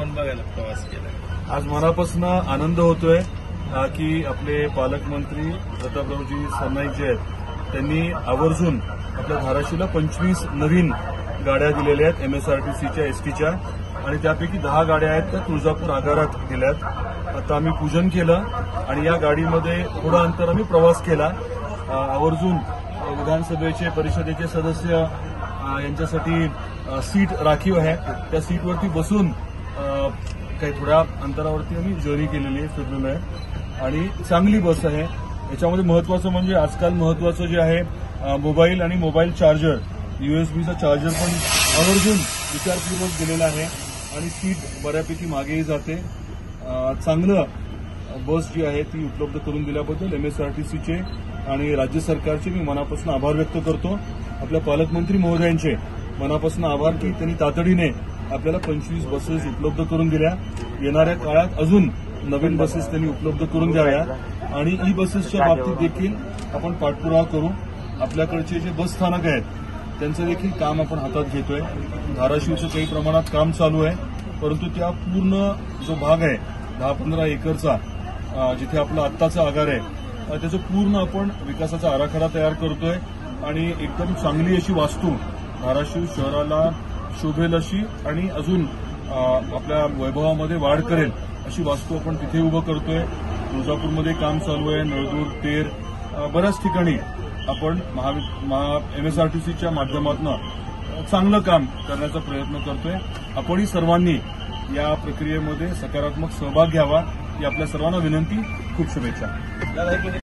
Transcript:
कोण बघायला प्रवास केला? आज मनापासून आनंद होतोय की आपले पालकमंत्री प्रतापरावजी सरनाईक जे आहेत त्यांनी आवर्जून आपल्या धाराशिवला 25 नवीन गाड्या दिलेल्या आहेत MSRTCच्या एसटीच्या, आणि त्यापैकी 10 गाड्या आहेत त्या तुळजापूर आगारात गेल्यात. आता आम्ही पूजन केलं आणि या गाडीमध्ये थोडं अंतर आम्ही प्रवास केला. आवर्जून विधानसभेचे परिषदेचे सदस्य यांच्यासाठी सीट राखीव आहे, त्या सीटवरती बसून काही थोड्या अंतरावरती आम्ही जर्नी केलेली आहे, फिरलेलो आहे आणि चांगली बस आहे. याच्यामध्ये महत्वाचं म्हणजे आजकाल महत्वाचं जे आहे मोबाईल आणि मोबाईल चार्जर, USB चार्जर पण आवर्जून विचारपूर्वक दिलेला आहे आणि सीट बऱ्यापैकी मागेही जाते. चांगलं बस जी आहे ती उपलब्ध करून दिल्याबद्दल MSRTCचे आणि राज्य सरकारचे मी मनापासून आभार व्यक्त करतो. आपल्या पालकमंत्री महोदयांचे मनापासून आभार की त्यांनी तातडीने आपल्याला 25 बसेस उपलब्ध करून दिल्या. येणाऱ्या काळात अजून नवीन बसेस त्यांनी उपलब्ध करून द्याव्या आणि ई बसेसच्या बाबतीत देखील आपण पाठपुरावा करू. आपल्याकडचे जे बस स्थानक आहेत त्यांचं देखील काम आपण हातात घेतोय. धाराशिवचं काही प्रमाणात काम चालू आहे, परंतु त्या पूर्ण जो भाग आहे 10-15 एकरचा जिथे आपला आत्ताचा आगार आहे त्याचं पूर्ण आपण विकासाचा आराखडा तयार करतोय आणि एकदम चांगली अशी वास्तू धाराशिव शहराला शोभेल अशी आणि अजून आपल्या वैभवामध्ये वाढ करेल अशी वास्तू आपण तिथे उभं करतोय. तुळजापूरमध्ये काम चालू आहे, नळदूर, तेर, बऱ्याच ठिकाणी आपण MSRTCच्या माध्यमातून चांगलं काम करण्याचा प्रयत्न करतोय. आपणही सर्वांनी या प्रक्रियेमध्ये सकारात्मक सहभाग घ्यावा ही आपल्या सर्वांना विनंती. खूप शुभेच्छा.